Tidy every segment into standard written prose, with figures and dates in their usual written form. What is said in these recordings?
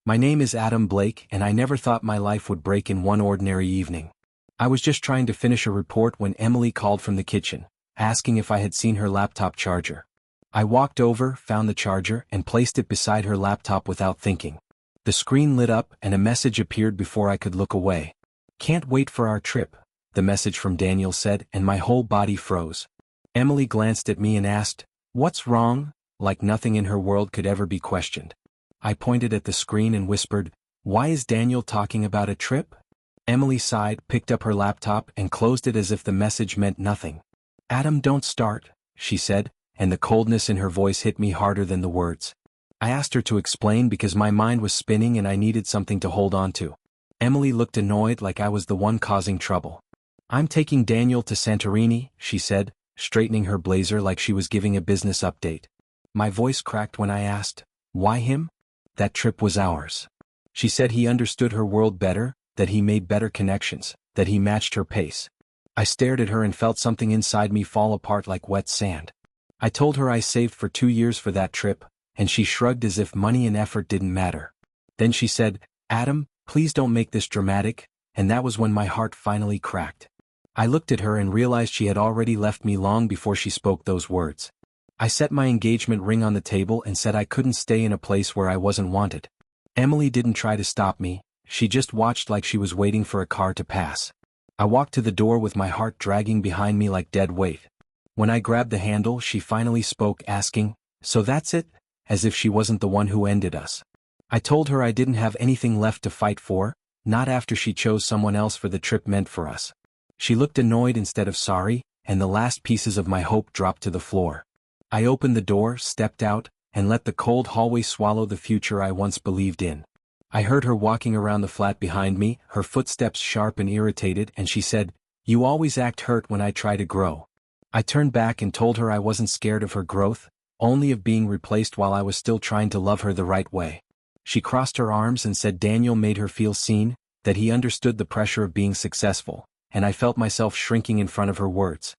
My name is Adam Blake and I never thought my life would break in one ordinary evening. I was just trying to finish a report when Emily called from the kitchen, asking if I had seen her laptop charger. I walked over, found the charger, and placed it beside her laptop without thinking. The screen lit up and a message appeared before I could look away. "Can't wait for our trip," the message from Daniel said, and my whole body froze. Emily glanced at me and asked, "What's wrong?" like nothing in her world could ever be questioned. I pointed at the screen and whispered, "Why is Daniel talking about a trip?" Emily sighed, picked up her laptop, and closed it as if the message meant nothing. "Adam, don't start," she said, and the coldness in her voice hit me harder than the words. I asked her to explain because my mind was spinning and I needed something to hold on to. Emily looked annoyed, like I was the one causing trouble. "I'm taking Daniel to Santorini," she said, straightening her blazer like she was giving a business update. My voice cracked when I asked, "Why him?" That trip was ours. She said he understood her world better, that he made better connections, that he matched her pace. I stared at her and felt something inside me fall apart like wet sand. I told her I saved for 2 years for that trip, and she shrugged as if money and effort didn't matter. Then she said, "Adam, please don't make this dramatic," and that was when my heart finally cracked. I looked at her and realized she had already left me long before she spoke those words. I set my engagement ring on the table and said I couldn't stay in a place where I wasn't wanted. Emily didn't try to stop me, she just watched like she was waiting for a car to pass. I walked to the door with my heart dragging behind me like dead weight. When I grabbed the handle, she finally spoke, asking, "So that's it?" as if she wasn't the one who ended us. I told her I didn't have anything left to fight for, not after she chose someone else for the trip meant for us. She looked annoyed instead of sorry, and the last pieces of my hope dropped to the floor. I opened the door, stepped out, and let the cold hallway swallow the future I once believed in. I heard her walking around the flat behind me, her footsteps sharp and irritated, and she said, "You always act hurt when I try to grow." I turned back and told her I wasn't scared of her growth, only of being replaced while I was still trying to love her the right way. She crossed her arms and said Daniel made her feel seen, that he understood the pressure of being successful, and I felt myself shrinking in front of her words.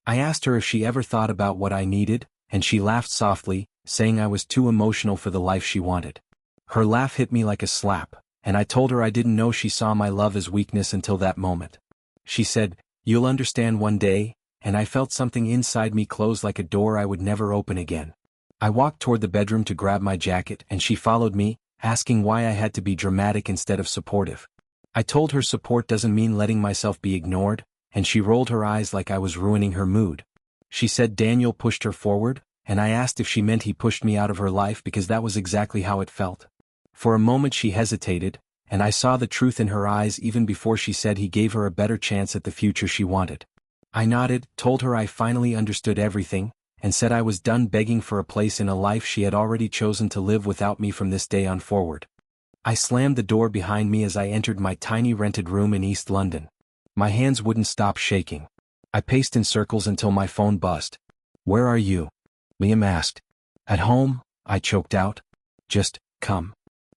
I asked her if she ever thought about what I needed, and she laughed softly, saying I was too emotional for the life she wanted. Her laugh hit me like a slap, and I told her I didn't know she saw my love as weakness until that moment. She said, "You'll understand one day," and I felt something inside me close like a door I would never open again. I walked toward the bedroom to grab my jacket and she followed me, asking why I had to be dramatic instead of supportive. I told her support doesn't mean letting myself be ignored, and she rolled her eyes like I was ruining her mood. She said Daniel pushed her forward, and I asked if she meant he pushed me out of her life because that was exactly how it felt. For a moment she hesitated, and I saw the truth in her eyes even before she said he gave her a better chance at the future she wanted. I nodded, told her I finally understood everything, and said I was done begging for a place in a life she had already chosen to live without me from this day on forward. I slammed the door behind me as I entered my tiny rented room in East London. My hands wouldn't stop shaking. I paced in circles until my phone buzzed. "Where are you?" Liam asked. "At home," I choked out. "Just come.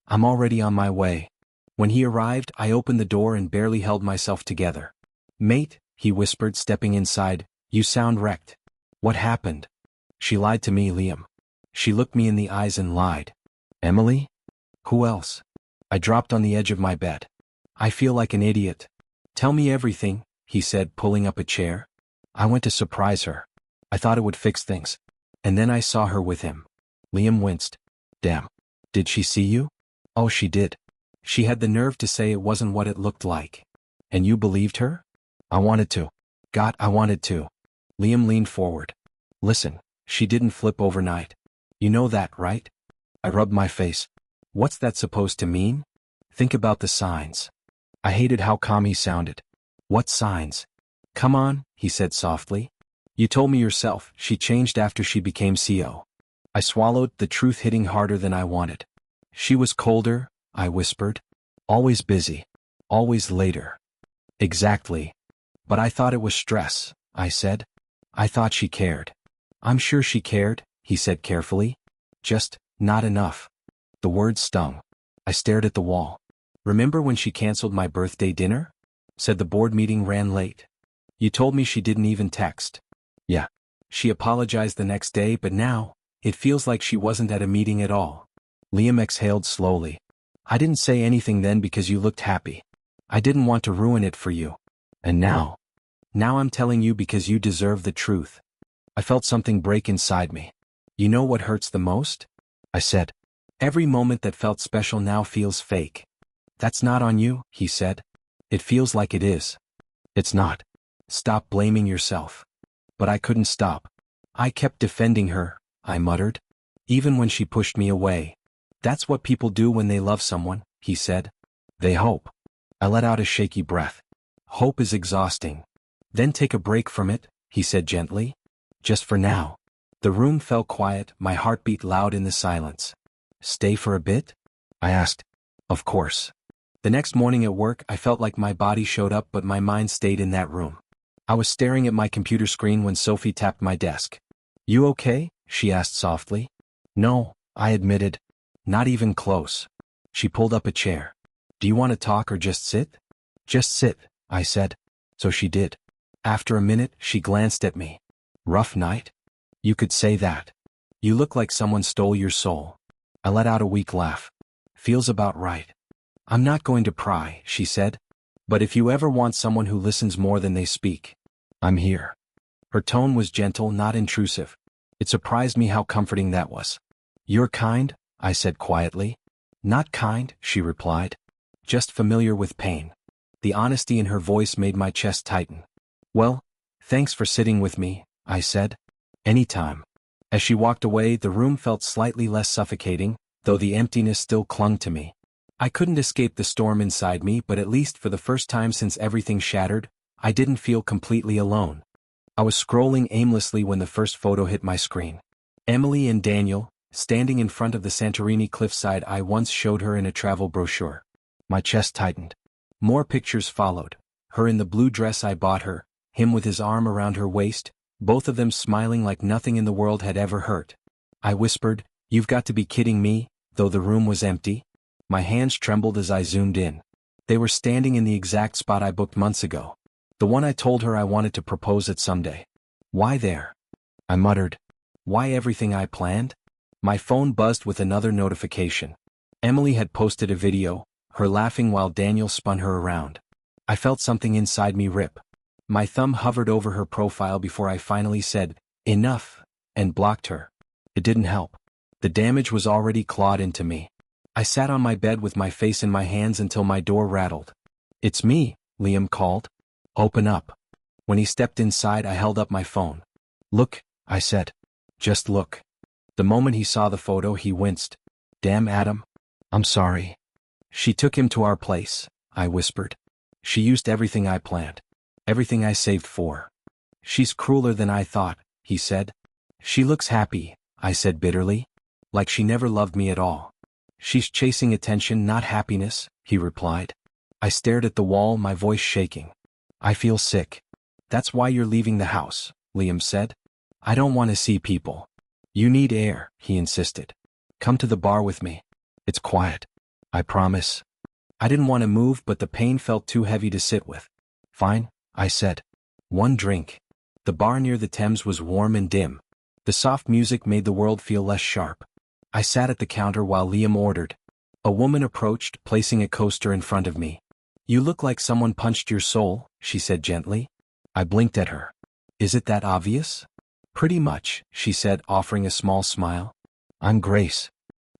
I'm already on my way." When he arrived, I opened the door and barely held myself together. "Mate," he whispered, stepping inside, "you sound wrecked. What happened?" "She lied to me, Liam." She looked me in the eyes and lied. "Emily? Who else?" I dropped on the edge of my bed. "I feel like an idiot." "Tell me everything," he said, pulling up a chair. "I went to surprise her. I thought it would fix things. And then I saw her with him." Liam winced. "Damn. Did she see you?" "Oh, she did. She had the nerve to say it wasn't what it looked like." "And you believed her?" "I wanted to. God, I wanted to." Liam leaned forward. "Listen, she didn't flip overnight. You know that, right?" I rubbed my face. "What's that supposed to mean?" "Think about the signs." I hated how calm he sounded. "What signs?" "Come on," he said softly. "You told me yourself, she changed after she became CO." I swallowed, the truth hitting harder than I wanted. "She was colder," I whispered. "Always busy. Always later." "Exactly. But I thought it was stress," I said. "I thought she cared." "I'm sure she cared," he said carefully. "Just, not enough." The words stung. I stared at the wall. "Remember when she canceled my birthday dinner?" "Said the board meeting ran late." "You told me she didn't even text." "Yeah. She apologized the next day, but now, it feels like she wasn't at a meeting at all." Liam exhaled slowly. I didn't say anything then because you looked happy. I didn't want to ruin it for you. And now I'm telling you because you deserve the truth. I felt something break inside me. You know what hurts the most? I said. Every moment that felt special now feels fake. That's not on you, he said. It feels like it is. It's not. Stop blaming yourself. But I couldn't stop. I kept defending her, I muttered. Even when she pushed me away. That's what people do when they love someone, he said. They hope. I let out a shaky breath. Hope is exhausting. Then take a break from it, he said gently. Just for now. The room fell quiet, my heart beat loud in the silence. Stay for a bit? I asked. Of course. The next morning at work I felt like my body showed up but my mind stayed in that room. I was staring at my computer screen when Sophie tapped my desk. You okay? She asked softly. No, I admitted. Not even close. She pulled up a chair. Do you want to talk or just sit? Just sit, I said. So she did. After a minute, she glanced at me. Rough night? You could say that. You look like someone stole your soul. I let out a weak laugh. Feels about right. I'm not going to pry, she said. But if you ever want someone who listens more than they speak, I'm here. Her tone was gentle, not intrusive. It surprised me how comforting that was. You're kind, I said quietly. Not kind, she replied. Just familiar with pain. The honesty in her voice made my chest tighten. Well, thanks for sitting with me, I said. Anytime. As she walked away, the room felt slightly less suffocating, though the emptiness still clung to me. I couldn't escape the storm inside me, but at least for the first time since everything shattered, I didn't feel completely alone. I was scrolling aimlessly when the first photo hit my screen. Emily and Daniel, standing in front of the Santorini cliffside I once showed her in a travel brochure. My chest tightened. More pictures followed. Her in the blue dress I bought her, him with his arm around her waist, both of them smiling like nothing in the world had ever hurt. I whispered, "You've got to be kidding me," though the room was empty. My hands trembled as I zoomed in. They were standing in the exact spot I booked months ago. The one I told her I wanted to propose at someday. Why there? I muttered. Why everything I planned? My phone buzzed with another notification. Emily had posted a video, her laughing while Daniel spun her around. I felt something inside me rip. My thumb hovered over her profile before I finally said, "Enough," and blocked her. It didn't help. The damage was already clawed into me. I sat on my bed with my face in my hands until my door rattled. "It's me," Liam called. "Open up." When he stepped inside, I held up my phone. "Look," I said. "Just look." The moment he saw the photo, he winced. "Damn, Adam. I'm sorry." "She took him to our place," I whispered. "She used everything I planned. Everything I saved for." "She's crueler than I thought," he said. "She looks happy," I said bitterly. "Like she never loved me at all." "She's chasing attention, not happiness," he replied. I stared at the wall, my voice shaking. "I feel sick." "That's why you're leaving the house," Liam said. "I don't want to see people." "You need air," he insisted. "Come to the bar with me. It's quiet. I promise." I didn't want to move, but the pain felt too heavy to sit with. "Fine," I said. "One drink." The bar near the Thames was warm and dim. The soft music made the world feel less sharp. I sat at the counter while Liam ordered. A woman approached, placing a coaster in front of me. "You look like someone punched your soul," she said gently. I blinked at her. "Is it that obvious?" "Pretty much," she said, offering a small smile. "I'm Grace."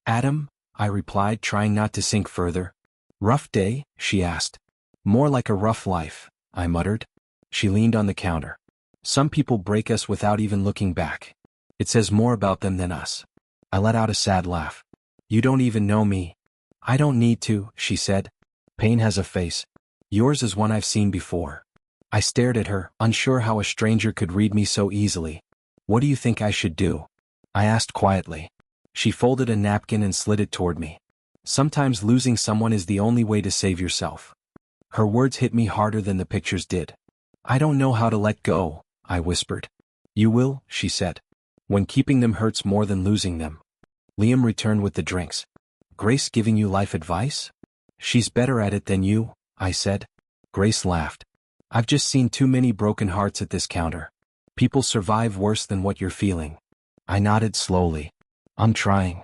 "Adam," I replied, trying not to sink further. "Rough day?" she asked. "More like a rough life," I muttered. She leaned on the counter. "Some people break us without even looking back. It says more about them than us." I let out a sad laugh. "You don't even know me." "I don't need to," she said. "Pain has a face. Yours is one I've seen before." I stared at her, unsure how a stranger could read me so easily. "What do you think I should do?" I asked quietly. She folded a napkin and slid it toward me. "Sometimes losing someone is the only way to save yourself." Her words hit me harder than the pictures did. "I don't know how to let go," I whispered. "You will," she said. "When keeping them hurts more than losing them." Liam returned with the drinks. "Grace giving you life advice?" "She's better at it than you," I said. Grace laughed. "I've just seen too many broken hearts at this counter. People survive worse than what you're feeling." I nodded slowly. "I'm trying."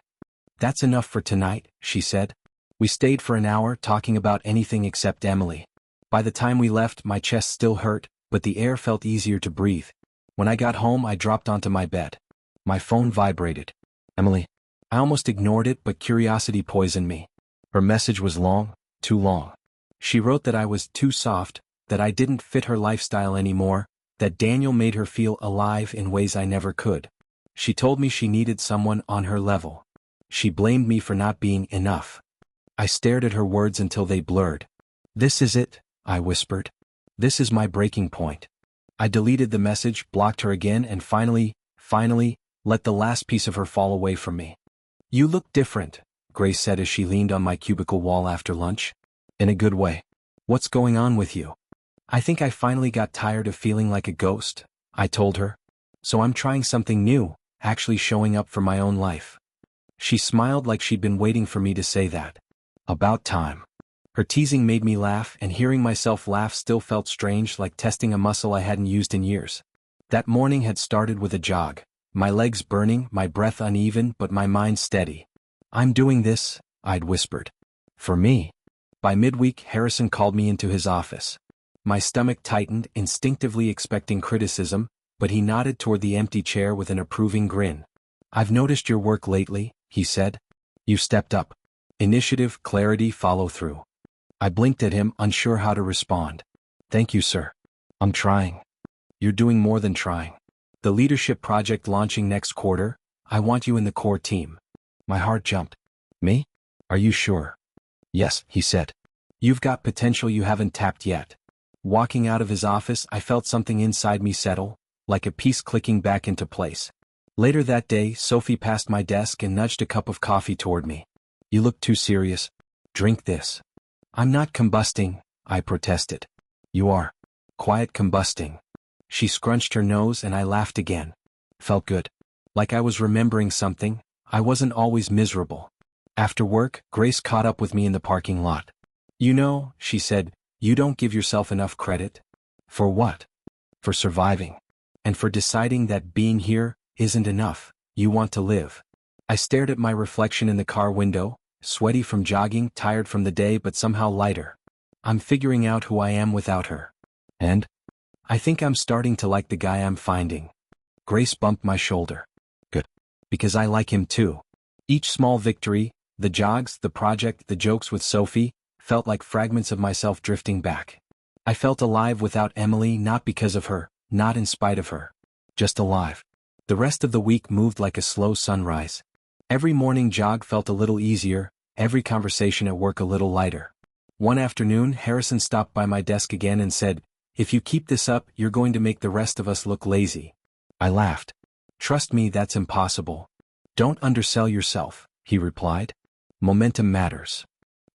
"That's enough for tonight," she said. We stayed for an hour talking about anything except Emily. By the time we left, my chest still hurt, but the air felt easier to breathe. When I got home, I dropped onto my bed. My phone vibrated. Emily. I almost ignored it, but curiosity poisoned me. Her message was long, too long. She wrote that I was too soft, that I didn't fit her lifestyle anymore, that Daniel made her feel alive in ways I never could. She told me she needed someone on her level. She blamed me for not being enough. I stared at her words until they blurred. This is it, I whispered. This is my breaking point. I deleted the message, blocked her again, and finally, let the last piece of her fall away from me. You look different, Grace said as she leaned on my cubicle wall after lunch. In a good way. What's going on with you? I think I finally got tired of feeling like a ghost, I told her. So I'm trying something new, actually showing up for my own life. She smiled like she'd been waiting for me to say that. About time. Her teasing made me laugh, and hearing myself laugh still felt strange, like testing a muscle I hadn't used in years. That morning had started with a jog. My legs burning, my breath uneven, but my mind steady. I'm doing this, I'd whispered. For me. By midweek, Harrison called me into his office. My stomach tightened, instinctively expecting criticism, but he nodded toward the empty chair with an approving grin. I've noticed your work lately, he said. You stepped up. Initiative, clarity, follow through. I blinked at him, unsure how to respond. Thank you, sir. I'm trying. You're doing more than trying. The leadership project launching next quarter, I want you in the core team. My heart jumped. Me? Are you sure? Yes, he said. You've got potential you haven't tapped yet. Walking out of his office, I felt something inside me settle, like a piece clicking back into place. Later that day, Sophie passed my desk and nudged a cup of coffee toward me. You look too serious. Drink this. I'm not combusting, I protested. You are. Quiet combusting. She scrunched her nose and I laughed again. Felt good. Like I was remembering something. I wasn't always miserable. After work, Grace caught up with me in the parking lot. You know, she said, you don't give yourself enough credit. For what? For surviving. And for deciding that being here isn't enough. You want to live. I stared at my reflection in the car window, sweaty from jogging, tired from the day, but somehow lighter. I'm figuring out who I am without her. And? I think I'm starting to like the guy I'm finding. Grace bumped my shoulder. Good. Because I like him too. Each small victory, the jogs, the project, the jokes with Sophie, felt like fragments of myself drifting back. I felt alive without Emily, not because of her, not in spite of her. Just alive. The rest of the week moved like a slow sunrise. Every morning jog felt a little easier, every conversation at work a little lighter. One afternoon, Harrison stopped by my desk again and said, if you keep this up, you're going to make the rest of us look lazy. I laughed. Trust me, that's impossible. Don't undersell yourself, he replied. Momentum matters.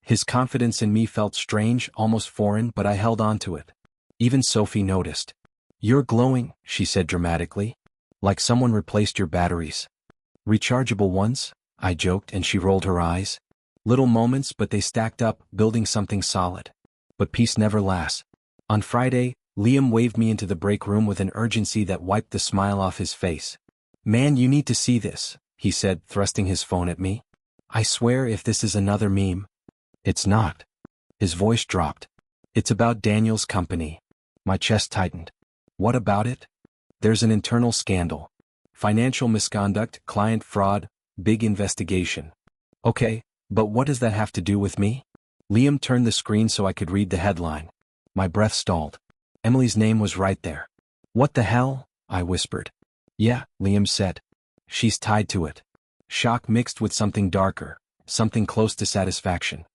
His confidence in me felt strange, almost foreign, but I held on to it. Even Sophie noticed. You're glowing, she said dramatically. Like someone replaced your batteries. Rechargeable ones? I joked, and she rolled her eyes. Little moments, but they stacked up, building something solid. But peace never lasts. On Friday, Liam waved me into the break room with an urgency that wiped the smile off his face. Man, you need to see this, he said, thrusting his phone at me. I swear if this is another meme. It's not. His voice dropped. It's about Daniel's company. My chest tightened. What about it? There's an internal scandal. Financial misconduct, client fraud, big investigation. Okay, but what does that have to do with me? Liam turned the screen so I could read the headline. My breath stalled. Emily's name was right there. What the hell? I whispered. Yeah, Liam said. She's tied to it. Shock mixed with something darker, something close to satisfaction.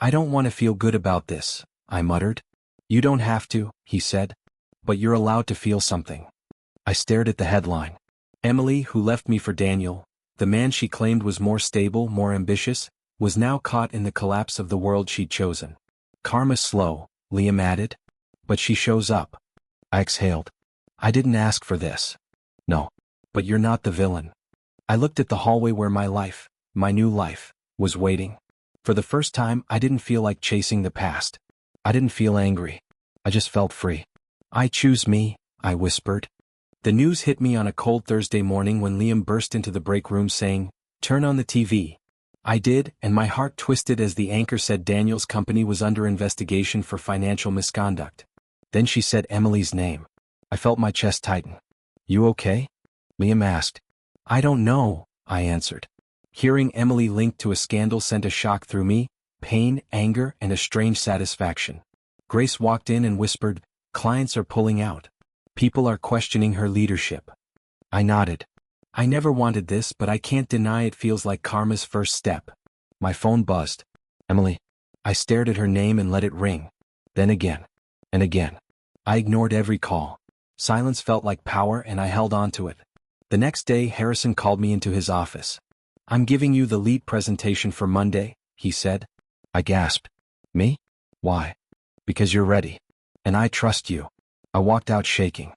I don't want to feel good about this, I muttered. You don't have to, he said. But you're allowed to feel something. I stared at the headline. Emily, who left me for Daniel, the man she claimed was more stable, more ambitious, was now caught in the collapse of the world she'd chosen. Karma's slow, Liam added. But she shows up. I exhaled. I didn't ask for this. No. But you're not the villain. I looked at the hallway where my life, my new life, was waiting. For the first time, I didn't feel like chasing the past. I didn't feel angry. I just felt free. I choose me, I whispered. The news hit me on a cold Thursday morning when Liam burst into the break room saying, turn on the TV. I did, and my heart twisted as the anchor said Daniel's company was under investigation for financial misconduct. Then she said Emily's name. I felt my chest tighten. You okay? Liam asked. I don't know, I answered. Hearing Emily linked to a scandal sent a shock through me, pain, anger, and a strange satisfaction. Grace walked in and whispered, clients are pulling out. People are questioning her leadership. I nodded. I never wanted this, but I can't deny it feels like karma's first step. My phone buzzed. Emily. I stared at her name and let it ring. Then again. And again. I ignored every call. Silence felt like power and I held on to it. The next day Harrison called me into his office. I'm giving you the lead presentation for Monday, he said. I gasped. Me? Why? Because you're ready. And I trust you. I walked out shaking.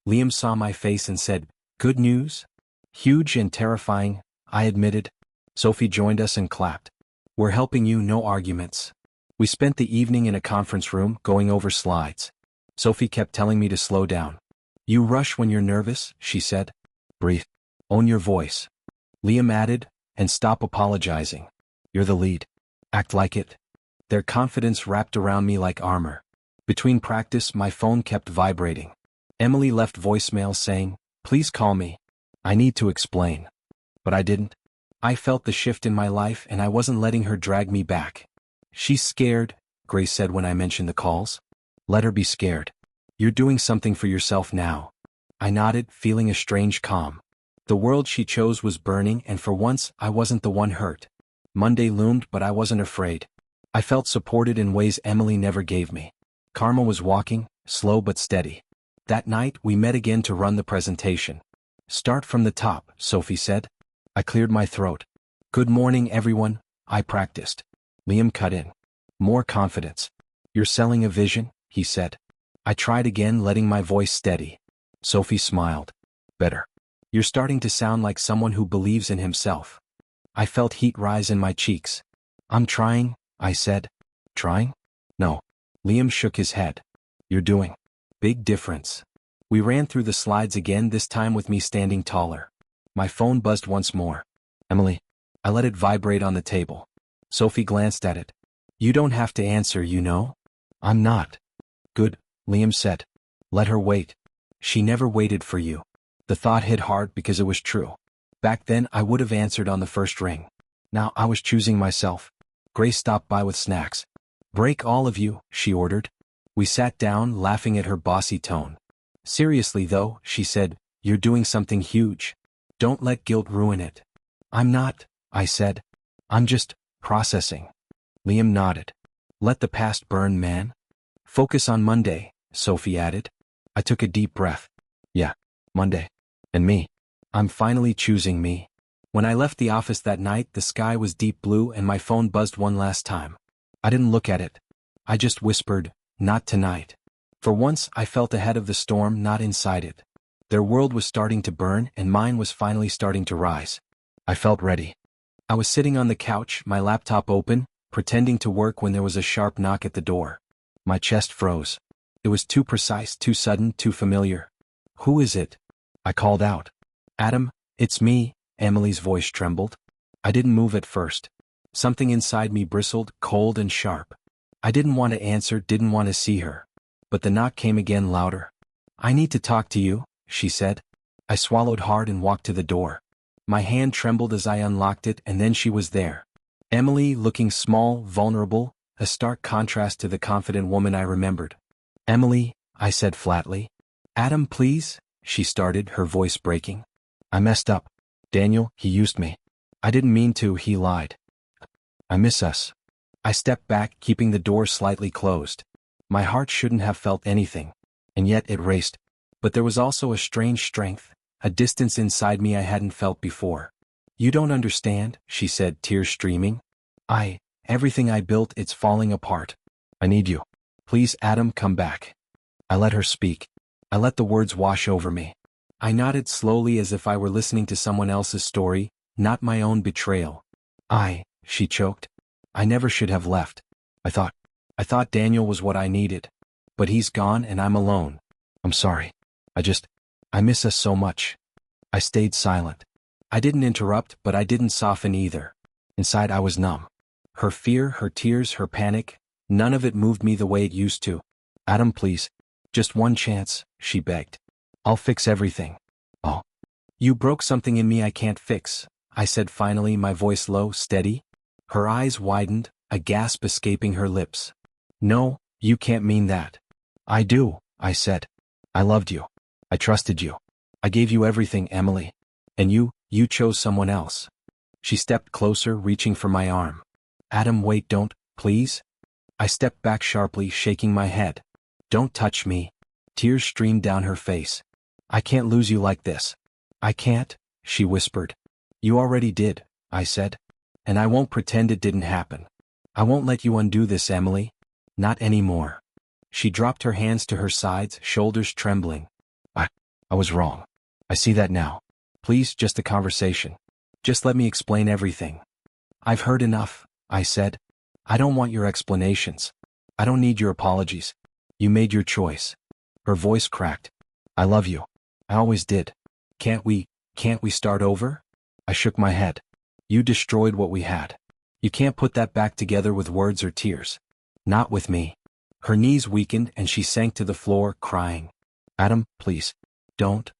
Liam saw my face and said, good news? Huge and terrifying, I admitted. Sophie joined us and clapped. We're helping you, no arguments. We spent the evening in a conference room going over slides. Sophie kept telling me to slow down. You rush when you're nervous, she said. Breathe. Own your voice. Liam added, and stop apologizing. You're the lead. Act like it. Their confidence wrapped around me like armor. Between practice, my phone kept vibrating. Emily left voicemail saying, please call me. I need to explain. But I didn't. I felt the shift in my life and I wasn't letting her drag me back. She's scared, Grace said when I mentioned the calls. Let her be scared. You're doing something for yourself now. I nodded, feeling a strange calm. The world she chose was burning and for once I wasn't the one hurt. Monday loomed but I wasn't afraid. I felt supported in ways Emily never gave me. Karma was walking, slow but steady. That night we met again to run the presentation. Start from the top, Sophie said. I cleared my throat. Good morning everyone, I practiced. Liam cut in. More confidence. You're selling a vision, he said. I tried again, letting my voice steady. Sophie smiled. Better. You're starting to sound like someone who believes in himself. I felt heat rise in my cheeks. I'm trying, I said. Trying? No. Liam shook his head. You're doing. Big difference. We ran through the slides again, this time with me standing taller. My phone buzzed once more. Emily. I let it vibrate on the table. Sophie glanced at it. You don't have to answer, you know. I'm not. Good, Liam said. Let her wait. She never waited for you. The thought hit hard because it was true. Back then I would have answered on the first ring. Now I was choosing myself. Grace stopped by with snacks. Break all of you, she ordered. We sat down, laughing at her bossy tone. Seriously though, she said, you're doing something huge. Don't let guilt ruin it. I'm not, I said. I'm just processing. Liam nodded. Let the past burn, man. Focus on Monday, Sophie added. I took a deep breath. Yeah, Monday. And me. I'm finally choosing me. When I left the office that night, the sky was deep blue and my phone buzzed one last time. I didn't look at it. I just whispered, not tonight. For once I felt ahead of the storm, not inside it. Their world was starting to burn and mine was finally starting to rise. I felt ready. I was sitting on the couch, my laptop open, pretending to work when there was a sharp knock at the door. My chest froze. It was too precise, too sudden, too familiar. Who is it? I called out. Adam, it's me, Emily's voice trembled. I didn't move at first. Something inside me bristled, cold and sharp. I didn't want to answer, didn't want to see her. But the knock came again, louder. I need to talk to you, she said. I swallowed hard and walked to the door. My hand trembled as I unlocked it and then she was there. Emily, looking small, vulnerable, a stark contrast to the confident woman I remembered. Emily, I said flatly. Adam, please, she started, her voice breaking. I messed up. Daniel, he used me. I didn't mean to, he lied. I miss us. I stepped back, keeping the door slightly closed. My heart shouldn't have felt anything, and yet it raced. But there was also a strange strength, a distance inside me I hadn't felt before. You don't understand, she said, tears streaming. Everything I built, it's falling apart. I need you. Please, Adam, come back. I let her speak. I let the words wash over me. I nodded slowly as if I were listening to someone else's story, not my own betrayal. She choked. I never should have left. I thought Daniel was what I needed. But he's gone and I'm alone. I'm sorry. I miss us so much. I stayed silent. I didn't interrupt, but I didn't soften either. Inside I was numb. Her fear, her tears, her panic, none of it moved me the way it used to. Adam, please. Just one chance, she begged. I'll fix everything. Oh. You broke something in me I can't fix, I said finally, my voice low, steady. Her eyes widened, a gasp escaping her lips. No, you can't mean that. I do, I said. I loved you. I trusted you. I gave you everything, Emily. And you chose someone else. She stepped closer, reaching for my arm. Adam, wait, don't, please. I stepped back sharply, shaking my head. Don't touch me. Tears streamed down her face. I can't lose you like this. I can't, she whispered. You already did, I said. And I won't pretend it didn't happen. I won't let you undo this, Emily. Not anymore. She dropped her hands to her sides, shoulders trembling. I was wrong. I see that now. Please, just a conversation. Just let me explain everything. I've heard enough, I said. I don't want your explanations. I don't need your apologies. You made your choice. Her voice cracked. I love you. I always did. Can't we start over? I shook my head. You destroyed what we had. You can't put that back together with words or tears. Not with me. Her knees weakened and she sank to the floor, crying. Adam, please. Don't.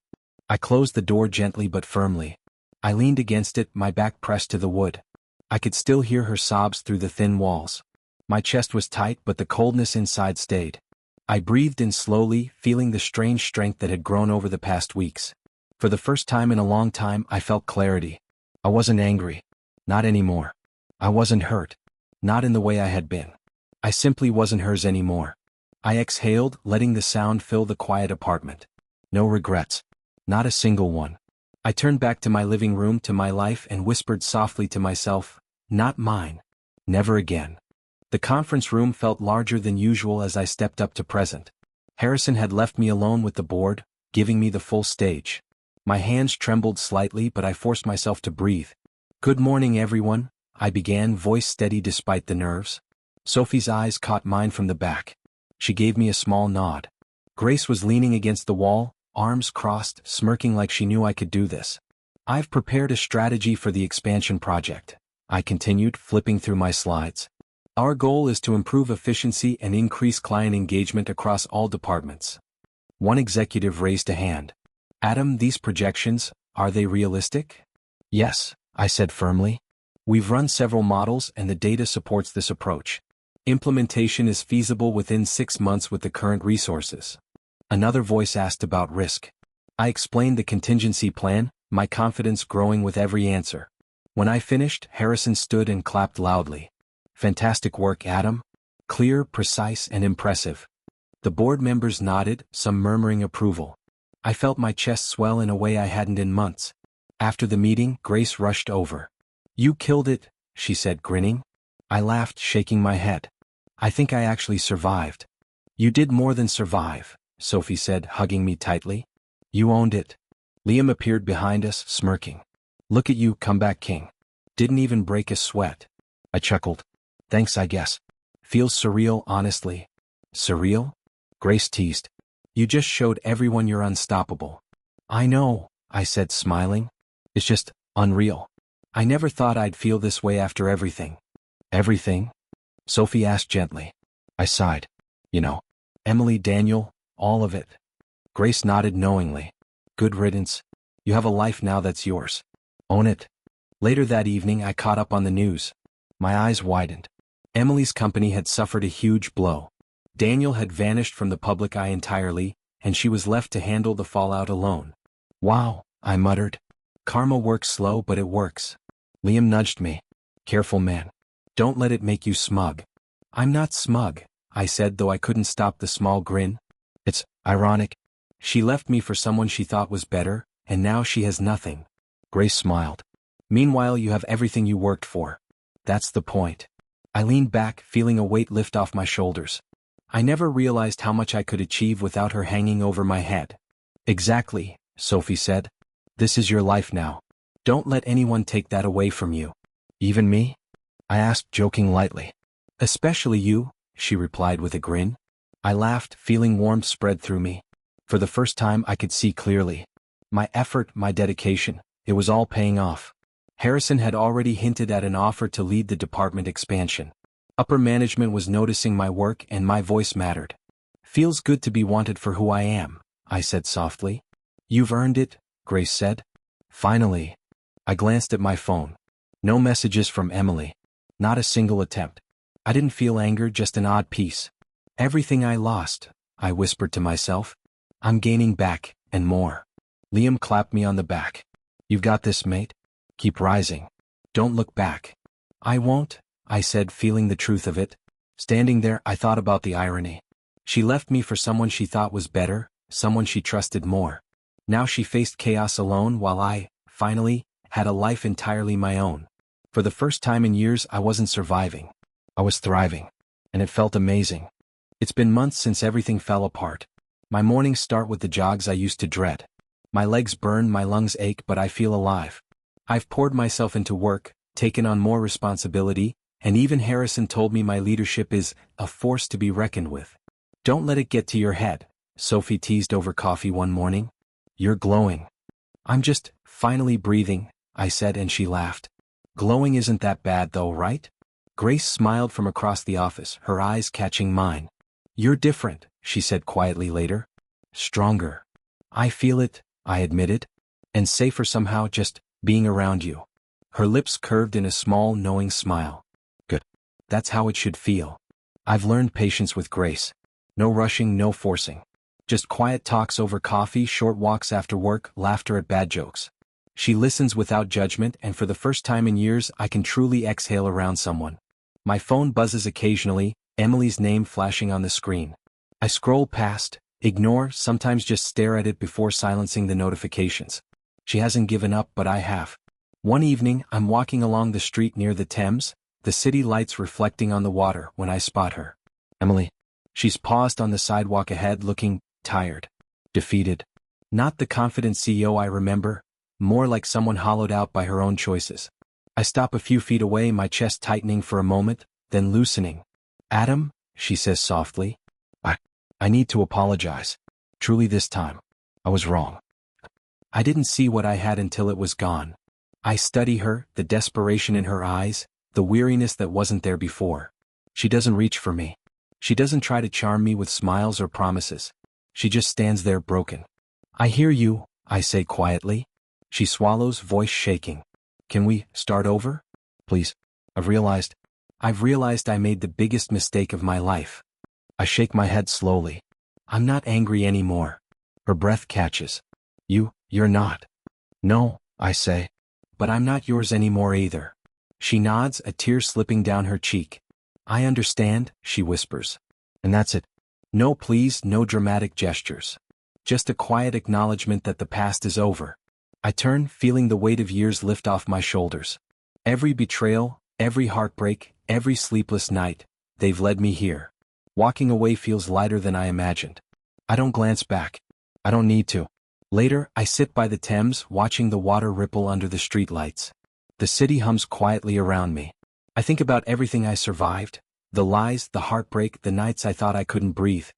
I closed the door gently but firmly. I leaned against it, my back pressed to the wood. I could still hear her sobs through the thin walls. My chest was tight, but the coldness inside stayed. I breathed in slowly, feeling the strange strength that had grown over the past weeks. For the first time in a long time, I felt clarity. I wasn't angry. Not anymore. I wasn't hurt. Not in the way I had been. I simply wasn't hers anymore. I exhaled, letting the sound fill the quiet apartment. No regrets. Not a single one. I turned back to my living room, to my life, and whispered softly to myself, not mine. Never again. The conference room felt larger than usual as I stepped up to present. Harrison had left me alone with the board, giving me the full stage. My hands trembled slightly, but I forced myself to breathe. Good morning, everyone, I began, voice steady despite the nerves. Sophie's eyes caught mine from the back. She gave me a small nod. Grace was leaning against the wall, arms crossed, smirking like she knew I could do this. I've prepared a strategy for the expansion project, I continued, flipping through my slides. Our goal is to improve efficiency and increase client engagement across all departments. One executive raised a hand. Adam, these projections, are they realistic? Yes, I said firmly. We've run several models and the data supports this approach. Implementation is feasible within 6 months with the current resources. Another voice asked about risk. I explained the contingency plan, my confidence growing with every answer. When I finished, Harrison stood and clapped loudly. Fantastic work, Adam. Clear, precise, and impressive. The board members nodded, some murmuring approval. I felt my chest swell in a way I hadn't in months. After the meeting, Grace rushed over. You killed it, she said, grinning. I laughed, shaking my head. I think I actually survived. You did more than survive, Sophie said, hugging me tightly. You owned it. Liam appeared behind us, smirking. Look at you, comeback king. Didn't even break a sweat. I chuckled. Thanks, I guess. Feels surreal, honestly. Surreal? Grace teased. You just showed everyone you're unstoppable. I know, I said, smiling. It's just unreal. I never thought I'd feel this way after everything. Everything? Sophie asked gently. I sighed. You know, Emily, Daniel, all of it. Grace nodded knowingly. Good riddance. You have a life now that's yours. Own it. Later that evening, I caught up on the news. My eyes widened. Emily's company had suffered a huge blow. Daniel had vanished from the public eye entirely, and she was left to handle the fallout alone. Wow, I muttered. Karma works slow, but it works. Liam nudged me. Careful, man. Don't let it make you smug. I'm not smug, I said, though I couldn't stop the small grin. It's ironic. She left me for someone she thought was better, and now she has nothing. Grace smiled. Meanwhile, you have everything you worked for. That's the point. I leaned back, feeling a weight lift off my shoulders. I never realized how much I could achieve without her hanging over my head. Exactly, Sophie said. This is your life now. Don't let anyone take that away from you. Even me? I asked, joking lightly. Especially you, she replied with a grin. I laughed, feeling warmth spread through me. For the first time I could see clearly. My effort, my dedication, it was all paying off. Harrison had already hinted at an offer to lead the department expansion. Upper management was noticing my work and my voice mattered. Feels good to be wanted for who I am, I said softly. You've earned it, Grace said. Finally. I glanced at my phone. No messages from Emily. Not a single attempt. I didn't feel anger, just an odd peace. Everything I lost, I whispered to myself. I'm gaining back, and more. Liam clapped me on the back. You've got this, mate. Keep rising. Don't look back. I won't, I said, feeling the truth of it. Standing there, I thought about the irony. She left me for someone she thought was better, someone she trusted more. Now she faced chaos alone while I, finally, had a life entirely my own. For the first time in years, I wasn't surviving. I was thriving. And it felt amazing. It's been months since everything fell apart. My mornings start with the jogs I used to dread. My legs burn, my lungs ache, but I feel alive. I've poured myself into work, taken on more responsibility, and even Harrison told me my leadership is a force to be reckoned with. Don't let it get to your head, Sophie teased over coffee one morning. You're glowing. I'm just finally breathing, I said, and she laughed. Glowing isn't that bad though, right? Grace smiled from across the office, her eyes catching mine. You're different, she said quietly later. Stronger. I feel it, I admitted. And safer somehow just being around you. Her lips curved in a small, knowing smile. Good. That's how it should feel. I've learned patience with Grace. No rushing, no forcing. Just quiet talks over coffee, short walks after work, laughter at bad jokes. She listens without judgment, and for the first time in years, I can truly exhale around someone. My phone buzzes occasionally, Emily's name flashing on the screen. I scroll past, ignore, sometimes just stare at it before silencing the notifications. She hasn't given up, but I have. One evening, I'm walking along the street near the Thames, the city lights reflecting on the water, when I spot her. Emily. She's paused on the sidewalk ahead, looking tired, defeated. Not the confident CEO I remember, more like someone hollowed out by her own choices. I stop a few feet away, my chest tightening for a moment, then loosening. Adam, she says softly. I need to apologize. Truly this time. I was wrong. I didn't see what I had until it was gone. I study her, the desperation in her eyes, the weariness that wasn't there before. She doesn't reach for me. She doesn't try to charm me with smiles or promises. She just stands there broken. I hear you, I say quietly. She swallows, voice shaking. Can we start over? Please. I've realized I made the biggest mistake of my life. I shake my head slowly. I'm not angry anymore. Her breath catches. You're not. No, I say. But I'm not yours anymore either. She nods, a tear slipping down her cheek. I understand, she whispers. And that's it. No pleas, no dramatic gestures. Just a quiet acknowledgement that the past is over. I turn, feeling the weight of years lift off my shoulders. Every betrayal, every heartbreak, every sleepless night, they've led me here. Walking away feels lighter than I imagined. I don't glance back. I don't need to. Later, I sit by the Thames, watching the water ripple under the streetlights. The city hums quietly around me. I think about everything I survived, the lies, the heartbreak, the nights I thought I couldn't breathe.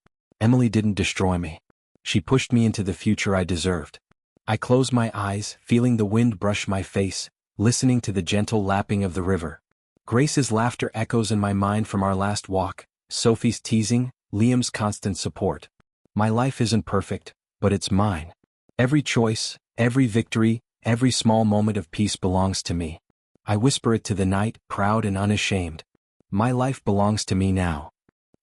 Emily didn't destroy me. She pushed me into the future I deserved. I close my eyes, feeling the wind brush my face, listening to the gentle lapping of the river. Grace's laughter echoes in my mind from our last walk, Sophie's teasing, Liam's constant support. My life isn't perfect, but it's mine. Every choice, every victory, every small moment of peace belongs to me. I whisper it to the night, proud and unashamed. My life belongs to me now.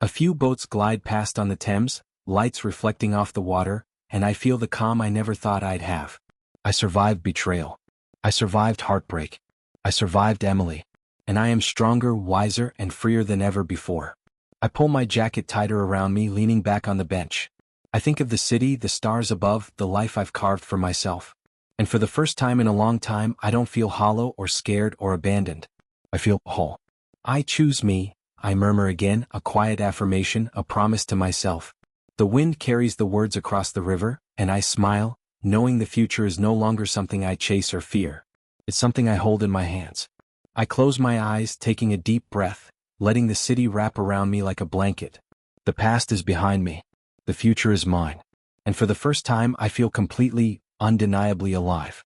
A few boats glide past on the Thames, lights reflecting off the water, and I feel the calm I never thought I'd have. I survived betrayal. I survived heartbreak. I survived Emily. And I am stronger, wiser, and freer than ever before. I pull my jacket tighter around me, leaning back on the bench. I think of the city, the stars above, the life I've carved for myself. And for the first time in a long time, I don't feel hollow or scared or abandoned. I feel whole. I choose me, I murmur again, a quiet affirmation, a promise to myself. The wind carries the words across the river, and I smile, knowing the future is no longer something I chase or fear. It's something I hold in my hands. I close my eyes, taking a deep breath, letting the city wrap around me like a blanket. The past is behind me. The future is mine. And for the first time, I feel completely, undeniably alive.